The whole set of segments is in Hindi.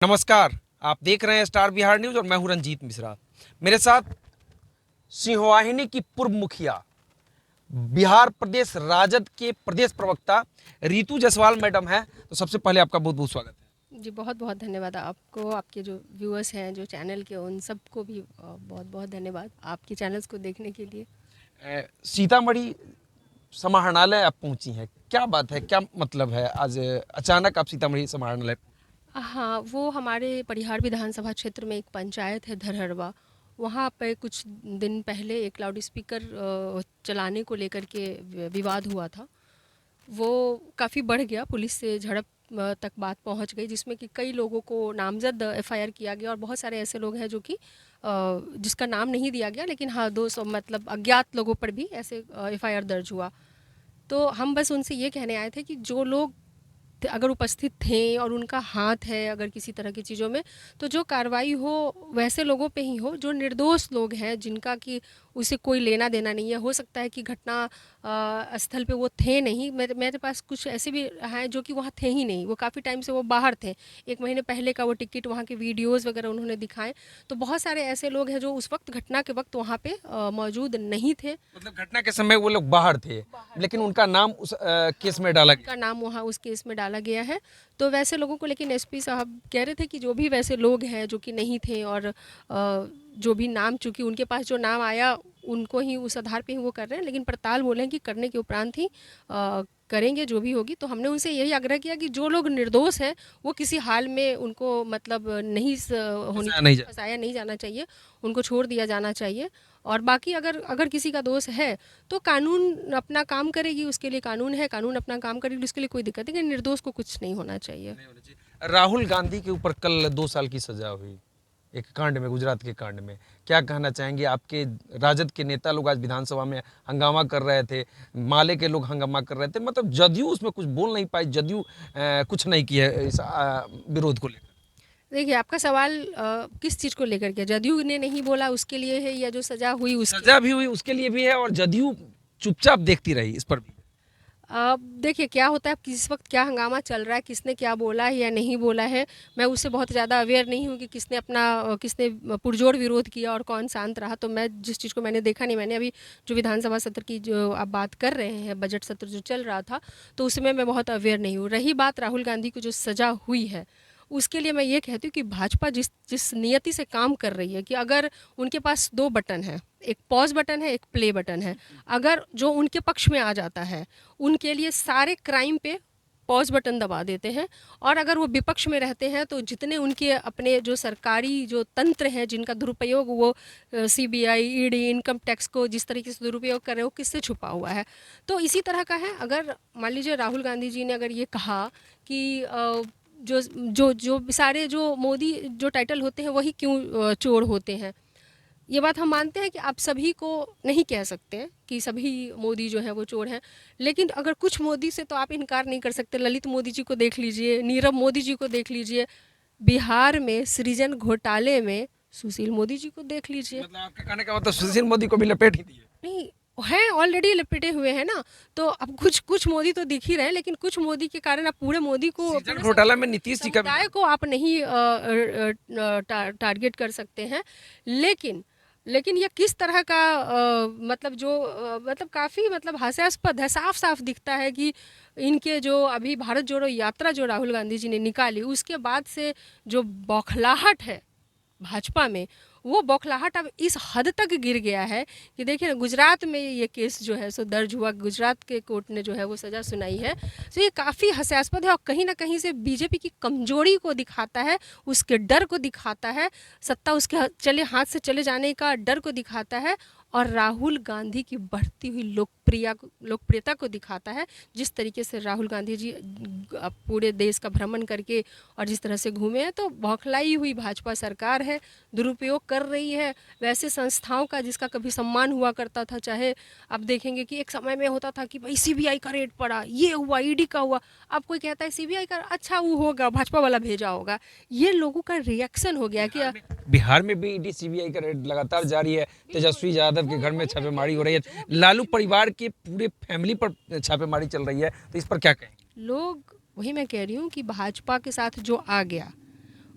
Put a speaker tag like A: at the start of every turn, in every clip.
A: नमस्कार, आप देख रहे हैं स्टार बिहार न्यूज और मैं हूं रंजीत मिश्रा। मेरे साथ सिंहवाहिनी की पूर्व मुखिया, बिहार प्रदेश राजद के प्रदेश प्रवक्ता रितु जायसवाल मैडम हैं। तो सबसे पहले आपका बहुत बहुत स्वागत है।
B: जी, बहुत बहुत धन्यवाद आपको, आपके जो व्यूअर्स हैं जो चैनल के, उन सबको भी बहुत बहुत धन्यवाद आपके चैनल्स को देखने के लिए।
A: सीतामढ़ी समाहरणालय आप पहुंची हैं, क्या बात है, क्या मतलब है आज अचानक आप सीतामढ़ी समाहरणालय?
B: हाँ, वो हमारे परिहार विधानसभा क्षेत्र में एक पंचायत है धरहरवा, वहाँ पे कुछ दिन पहले एक लाउड स्पीकर चलाने को लेकर के विवाद हुआ था। वो काफ़ी बढ़ गया, पुलिस से झड़प तक बात पहुंच गई, जिसमें कि कई लोगों को नामजद एफआईआर किया गया और बहुत सारे ऐसे लोग हैं जो कि जिसका नाम नहीं दिया गया, लेकिन हाँ 200 मतलब अज्ञात लोगों पर भी ऐसे एफआईआर दर्ज हुआ। तो हम बस उनसे ये कहने आए थे कि जो लोग अगर उपस्थित थे और उनका हाथ है अगर किसी तरह की चीज़ों में, तो जो कार्रवाई हो वैसे लोगों पे ही हो जो निर्दोष लोग हैं, जिनका कि उसे कोई लेना देना नहीं है। हो सकता है कि घटना स्थल पे वो थे नहीं, मेरे पास कुछ ऐसे भी हैं जो कि वहाँ थे ही नहीं, वो काफ़ी टाइम से वो बाहर थे। 1 महीने पहले का वो टिकट, वहाँ के वीडियोज़ वगैरह उन्होंने दिखाए। तो बहुत सारे ऐसे लोग हैं जो उस वक्त घटना के वक्त वहाँ पे मौजूद नहीं थे।
A: मतलब घटना के समय वो लोग बाहर थे, लेकिन उनका नाम उस केस में डाला गया।
B: का नाम वहाँ उस केस में डाला गया है। तो वैसे लोगों को, लेकिन एसपी साहब कह रहे थे कि जो भी वैसे लोग हैं जो कि नहीं थे और जो भी नाम, चूँकि उनके पास जो नाम आया उनको ही उस आधार पे ही वो कर रहे हैं, लेकिन पड़ताल बोले हैं कि करने के उपरांत ही करेंगे जो भी होगी। तो हमने उनसे यही आग्रह किया कि जो लोग निर्दोष हैं वो किसी हाल में उनको मतलब नहीं फंसाया नहीं जाना चाहिए, उनको छोड़ दिया जाना चाहिए। और बाकी अगर किसी का दोष है तो कानून अपना काम करेगी, उसके लिए कानून है, कानून अपना काम करेगी, उसके लिए कोई दिक्कत नहीं, निर्दोष को कुछ नहीं होना चाहिए।
A: राहुल गांधी के ऊपर कल 2 साल की सजा हुई एक कांड में, गुजरात के कांड में, क्या कहना चाहेंगे? आपके राजद के नेता लोग आज विधानसभा में हंगामा कर रहे थे, माले के लोग हंगामा कर रहे थे, मतलब जदयू उसमें कुछ बोल नहीं पाई, जदयू कुछ नहीं किया इस विरोध को लेकर।
B: देखिए, आपका सवाल किस चीज़ को लेकर के, जदयू ने नहीं बोला उसके लिए है या जो सज़ा हुई उसके?
A: सजा भी हुई उसके लिए भी है और जदयू चुपचाप देखती रही इस पर भी।
B: देखिए क्या होता है, किस वक्त क्या हंगामा चल रहा है, किसने क्या बोला है या नहीं बोला है, मैं उससे बहुत ज़्यादा अवेयर नहीं हूँ कि किसने पुरजोर विरोध किया और कौन शांत रहा। तो मैं जिस चीज़ को मैंने देखा नहीं, मैंने अभी जो विधानसभा सत्र की जो आप बात कर रहे हैं, बजट सत्र जो चल रहा था, तो उसमें मैं बहुत अवेयर नहीं हूँ। रही बात राहुल गांधी को जो सज़ा हुई है, उसके लिए मैं ये कहती हूँ कि भाजपा जिस जिस नियति से काम कर रही है, कि अगर उनके पास 2 बटन हैं, एक पॉज बटन है, एक प्ले बटन है, अगर जो उनके पक्ष में आ जाता है उनके लिए सारे क्राइम पे पॉज बटन दबा देते हैं, और अगर वो विपक्ष में रहते हैं तो जितने उनके अपने जो सरकारी जो तंत्र हैं जिनका दुरुपयोग वो सीबीआई, ईडी, इनकम टैक्स को जिस तरीके से दुरुपयोग कर रहे हैं, वो किससे छुपा हुआ है। तो इसी तरह का है। अगर मान लीजिए राहुल गांधी जी ने अगर ये कहा कि जो जो जो सारे जो मोदी जो टाइटल होते हैं वही क्यों चोर होते हैं, ये बात हम मानते हैं कि आप सभी को नहीं कह सकते हैं कि सभी मोदी जो हैं वो चोर हैं, लेकिन अगर कुछ मोदी से तो आप इनकार नहीं कर सकते। ललित मोदी जी को देख लीजिए, नीरव मोदी जी को देख लीजिए, बिहार में सृजन घोटाले में सुशील मोदी जी को देख लीजिए।
A: मतलब आपके कहने का मतलब सुशील मोदी को भी लपेट ही दिए।
B: नहीं, हैं ऑलरेडी लपेटे हुए हैं ना। तो अब कुछ कुछ मोदी तो दिख ही रहे हैं, लेकिन कुछ मोदी के कारण आप पूरे मोदी को,
A: सृजन घोटाला में नीतीश जी का भी
B: समुदाय को आप नहीं टारगेट कर सकते हैं। लेकिन ये किस तरह का मतलब जो मतलब काफ़ी मतलब हास्यास्पद है, साफ साफ दिखता है कि इनके जो अभी भारत जोड़ो यात्रा जो राहुल गांधी जी ने निकाली, उसके बाद से जो बौखलाहट है भाजपा में, वो बौखलाहट अब इस हद तक गिर गया है कि देखिए ना, गुजरात में ये केस जो है सो दर्ज हुआ, गुजरात के कोर्ट ने जो है वो सज़ा सुनाई है। तो ये काफ़ी हास्यास्पद है और कहीं ना कहीं से बीजेपी की कमजोरी को दिखाता है, उसके डर को दिखाता है, सत्ता उसके चले हाथ से चले जाने का डर को दिखाता है, और राहुल गांधी की बढ़ती हुई लोकप्रियता को दिखाता है। जिस तरीके से राहुल गांधी जी पूरे देश का भ्रमण करके और जिस तरह से घूमे हैं, तो बौखलाई हुई भाजपा सरकार है, दुरुपयोग कर रही है वैसे संस्थाओं का जिसका कभी सम्मान हुआ करता था। चाहे आप देखेंगे कि एक समय में होता था कि भाई सीबीआई का रेड पड़ा, ये हुआ, ईडी का हुआ, अब कोई कहता है सीबीआई का, अच्छा वो होगा, भाजपा वाला भेजा होगा। ये लोगों का रिएक्शन हो गया कि
A: बिहार में भी ईडी सीबीआई का रेड लगातार जारी है। तेजस्वी यादव के घर में छापेमारी हो रही है, लालू परिवार के पूरे फैमिली पर छापेमारी चल रही है, तो इस पर क्या कहेंगे?
B: लोग, वही मैं कह रही हूँ कि भाजपा के साथ जो आ गया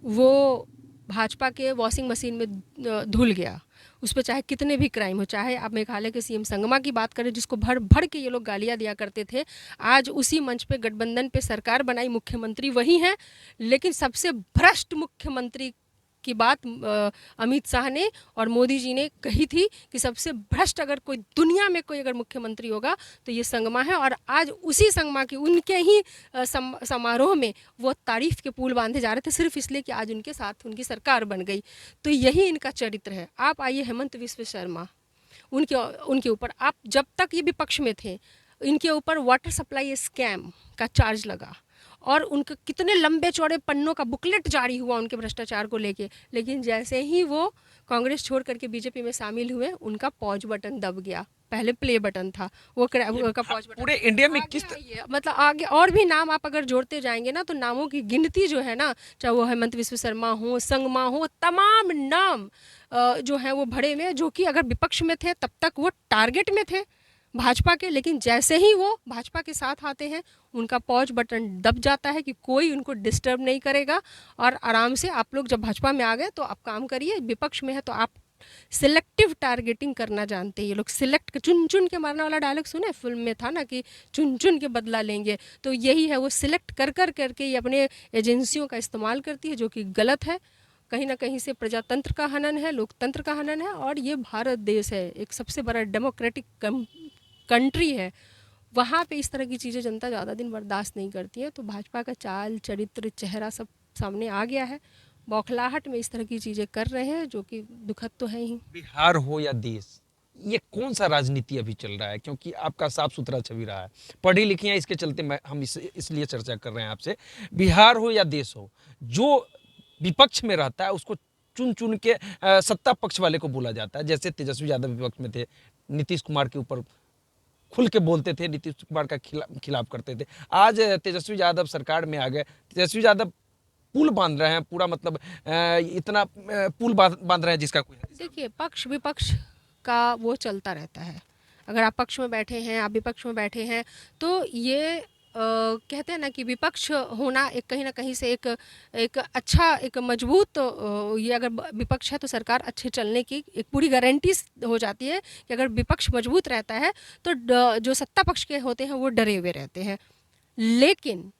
B: वो भाजपा के वॉशिंग मशीन में धुल गया। उस पर चाहे कितने भी क्राइम हो, चाहे आप मेघालय के सीएम संगमा की बात करें जिसको भर भर के ये लोग गालियां दिया करते थे, आज उसी मंच पे गठबंधन पे सरकार बनाई, मुख्यमंत्री वही हैं, लेकिन सबसे भ्रष्ट मुख्यमंत्री की बात अमित शाह ने और मोदी जी ने कही थी कि सबसे भ्रष्ट अगर कोई दुनिया में कोई अगर मुख्यमंत्री होगा तो ये संगमा है। और आज उसी संगमा की उनके ही समारोह में वो तारीफ के पुल बांधे जा रहे थे सिर्फ इसलिए कि आज उनके साथ उनकी सरकार बन गई। तो यही इनका चरित्र है। आप आइए हेमंत विश्व शर्मा, उनके ऊपर आप जब तक ये विपक्ष में थे इनके ऊपर वाटर सप्लाई स्कैम का चार्ज लगा और उनके कितने लंबे चौड़े पन्नों का बुकलेट जारी हुआ उनके भ्रष्टाचार को लेके, लेकिन जैसे ही वो कांग्रेस छोड़ करके बीजेपी में शामिल हुए उनका पॉज बटन दब गया। पहले प्ले बटन था, वो का पॉज बटन
A: पूरे इंडिया में किस
B: मतलब आगे और भी नाम आप अगर जोड़ते जाएंगे ना तो नामों की गिनती जो है ना, चाहे वो हेमंत विश्व शर्मा हो, संगमा हो, तमाम नाम जो है वो भरे में, जो कि अगर विपक्ष में थे तब तक वो टारगेट में थे भाजपा के, लेकिन जैसे ही वो भाजपा के साथ आते हैं उनका पॉज बटन दब जाता है कि कोई उनको डिस्टर्ब नहीं करेगा और आराम से आप लोग जब भाजपा में आ गए तो आप काम करिए, विपक्ष में है तो आप सिलेक्टिव टारगेटिंग करना जानते हैं ये लोग। सिलेक्ट चुन चुन के मारने वाला डायलॉग सुने फिल्म में था ना कि चुन चुन के बदला लेंगे, तो यही है, वो सिलेक्ट कर कर करके ये अपने एजेंसियों का इस्तेमाल करती है जो कि गलत है। कहीं ना कहीं से प्रजातंत्र का हनन है, लोकतंत्र का हनन है। और ये भारत देश है, एक सबसे बड़ा डेमोक्रेटिक कंट्री है, वहाँ पे इस तरह की चीज़ें जनता ज़्यादा दिन बर्दाश्त नहीं करती है। तो भाजपा का चाल चरित्र चेहरा सब सामने आ गया है, बौखलाहट में इस तरह की चीज़ें कर रहे हैं जो कि दुखद तो है ही।
A: बिहार हो या देश, ये कौन सा राजनीति अभी चल रहा है? क्योंकि आपका साफ सुथरा छवि रहा है, पढ़ी लिखी हैं, इसके चलते हम इसलिए चर्चा कर रहे हैं आपसे। बिहार हो या देश हो, जो विपक्ष में रहता है उसको चुन चुन के सत्ता पक्ष वाले को बोला जाता है। जैसे तेजस्वी यादव विपक्ष में थे, नीतीश कुमार के ऊपर खुल के बोलते थे, नीतीश कुमार का खिलाफ करते थे। आज तेजस्वी यादव सरकार में आ गए, तेजस्वी यादव पुल बांध रहे हैं, पूरा मतलब इतना पुल बांध रहे हैं जिसका कोई।
B: देखिए, पक्ष विपक्ष का वो चलता रहता है। अगर आप पक्ष में बैठे हैं, आप विपक्ष में बैठे हैं, तो ये कहते हैं ना कि विपक्ष होना एक कहीं ना कहीं से एक अच्छा एक मजबूत ये अगर विपक्ष है तो सरकार अच्छे चलने की एक पूरी गारंटी हो जाती है कि अगर विपक्ष मजबूत रहता है तो जो सत्ता पक्ष के होते हैं वो डरे हुए रहते हैं। लेकिन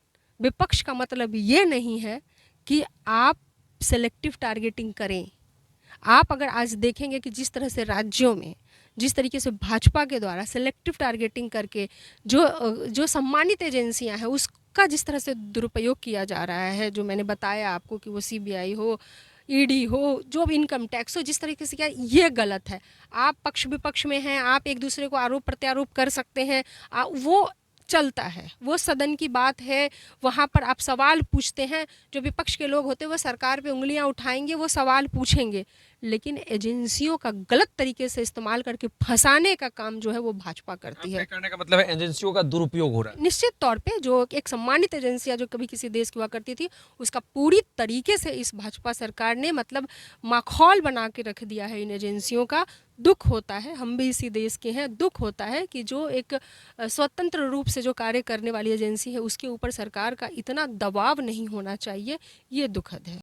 B: विपक्ष का मतलब ये नहीं है कि आप सेलेक्टिव टारगेटिंग करें। आप अगर आज देखेंगे कि जिस तरह से राज्यों में जिस तरीके से भाजपा के द्वारा सेलेक्टिव टारगेटिंग करके जो सम्मानित एजेंसियां हैं उसका जिस तरह से दुरुपयोग किया जा रहा है, जो मैंने बताया आपको कि वो सीबीआई हो, ईडी हो, जो भी इनकम टैक्स हो, जिस तरीके से किया, ये गलत है। आप पक्ष विपक्ष में हैं, आप एक दूसरे को आरोप प्रत्यारोप कर सकते हैं, वो चलता है, वो सदन की बात है, वहाँ पर आप सवाल पूछते हैं। जो विपक्ष के लोग होते हैं वो सरकार पे उंगलियां उठाएंगे, वो सवाल पूछेंगे, लेकिन एजेंसियों का गलत तरीके से इस्तेमाल करके फंसाने का काम जो है वो भाजपा करती है।
A: कहने का मतलब है एजेंसियों का दुरुपयोग हो रहा है।
B: निश्चित तौर पे जो एक सम्मानित एजेंसियां जो कभी किसी देश की हुआ करती थी उसका पूरी तरीके से इस भाजपा सरकार ने मतलब माखौल बना के रख दिया है इन एजेंसियों का। दुख होता है, हम भी इसी देश के हैं, दुख होता है कि जो एक स्वतंत्र रूप से जो कार्य करने वाली एजेंसी है उसके ऊपर सरकार का इतना दबाव नहीं होना चाहिए, ये दुखद है।